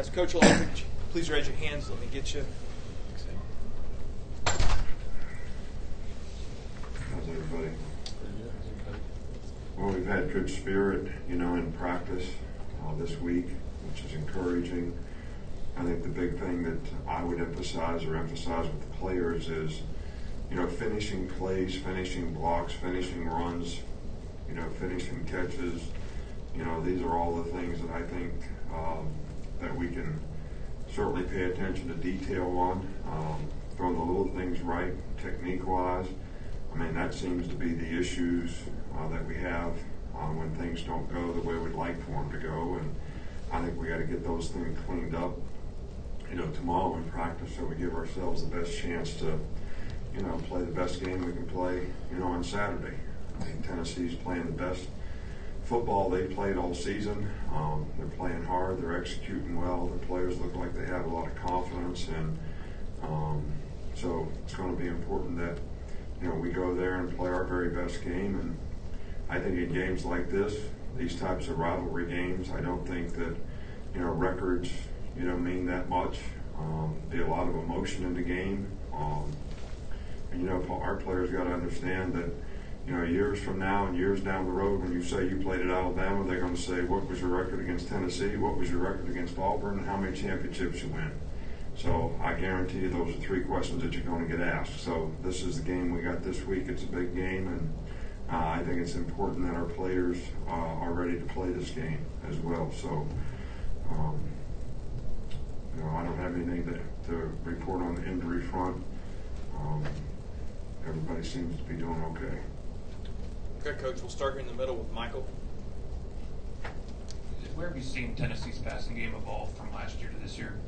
As Coach will please raise your hands. Let me get you. How's everybody? Well, we've had good spirit, in practice this week, which is encouraging. I think the big thing that I would emphasize with the players is, finishing plays, finishing blocks, finishing runs, finishing catches. These are all the things that I think that we can certainly pay attention to detail on. Throwing the little things right, technique-wise. I mean, that seems to be the issues that we have when things don't go the way we'd like for them to go. And I think we got to get those things cleaned up, tomorrow in practice, so we give ourselves the best chance to, play the best game we can play, on Saturday. I think Tennessee's playing the best football they've played all season. They're playing hard. They're executing well. The players look like they have a lot of confidence, and so it's going to be important that we go there and play our very best game. And I think in games like this, these types of rivalry games, I don't think that records mean that much. Be a lot of emotion in the game, and our players got to understand that. Years from now and years down the road, when you say you played at Alabama, they're going to say, what was your record against Tennessee? What was your record against Auburn? And how many championships you win? So I guarantee you those are three questions that you're going to get asked. So this is the game we got this week. It's a big game, and I think it's important that our players are ready to play this game as well. So, I don't have anything to report on the injury front. Everybody seems to be doing okay. Okay, Coach, we'll start here in the middle with Michael. Where have you seen Tennessee's passing game evolve from last year to this year?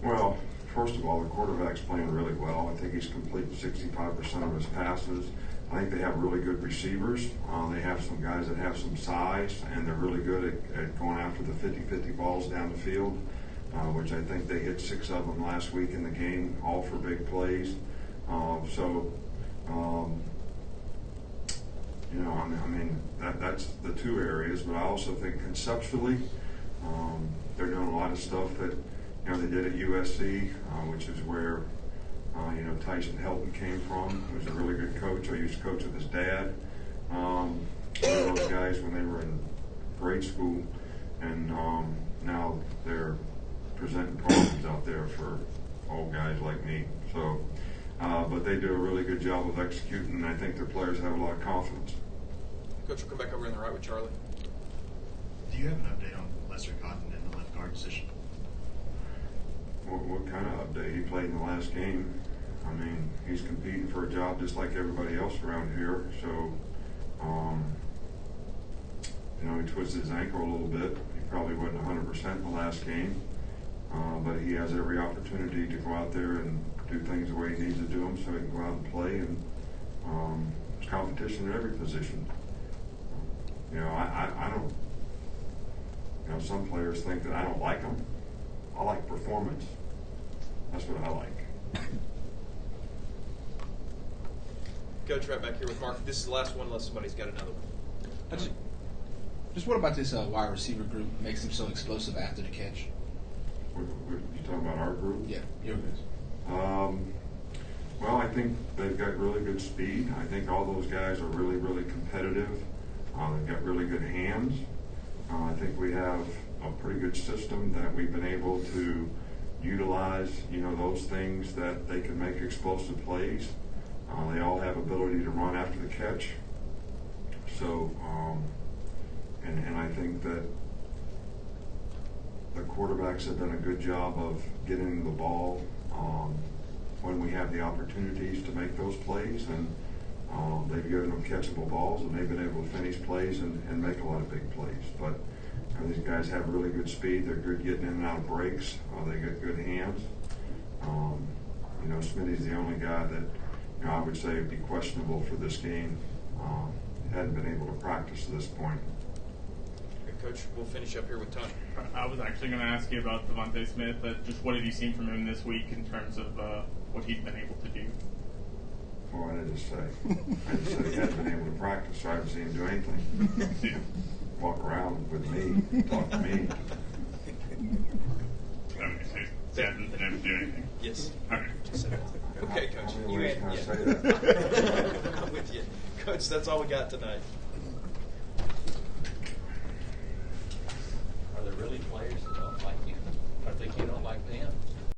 Well, first of all, the quarterback's playing really well. I think he's completed 65% of his passes. I think they have really good receivers. They have some guys that have some size, and they're really good at going after the 50-50 balls down the field, which I think they hit 6 of them last week in the game, all for big plays. That's the two areas, but I also think conceptually they're doing a lot of stuff that they did at USC, which is where Tyson Helton came from. He was a really good coach. I used to coach with his dad. Those guys when they were in grade school, and now they're presenting problems out there for old guys like me. So, but they do a really good job of executing, and I think their players have a lot of confidence. Coach, we'll come back over on the right with Charlie. Do you have an update on Lester Cotton in the left guard position? What kind of update? He played in the last game. I mean, he's competing for a job just like everybody else around here. So, he twisted his ankle a little bit. He probably wasn't 100% in the last game. But he has every opportunity to go out there and do things the way he needs to do them so he can go out and play. And there's competition at every position. I don't, some players think that I don't like them. I like performance. That's what I like. Coach, right back here with Mark. This is the last one unless somebody's got another one. Just what about this wide receiver group makes them so explosive after the catch? You talking about our group? Yeah, your guys. Well, I think they've got really good speed. I think all those guys are really, really competitive. They've got really good hands. I think we have a pretty good system that we've been able to utilize, those things that they can make explosive plays. They all have ability to run after the catch. So, and I think that the quarterbacks have done a good job of getting the ball when we have the opportunities to make those plays, and they've given them catchable balls, and they've been able to finish plays and make a lot of big plays. But these guys have really good speed. They're good getting in and out of breaks. They got good hands. Smitty's the only guy that I would say would be questionable for this game. Hadn't been able to practice to this point. Coach, we'll finish up here with Tony. I was actually going to ask you about Devontae Smith, but just what have you seen from him this week in terms of what he's been able to do? Well, I didn't say. I just said he hasn't been able to practice, so I haven't seen him do anything. Walk around with me, talk to me. They haven't been able to do anything. Yes. Okay. Okay, Coach. How many You ways had, can I yeah. say that? I'm with you. Coach, that's all we got tonight.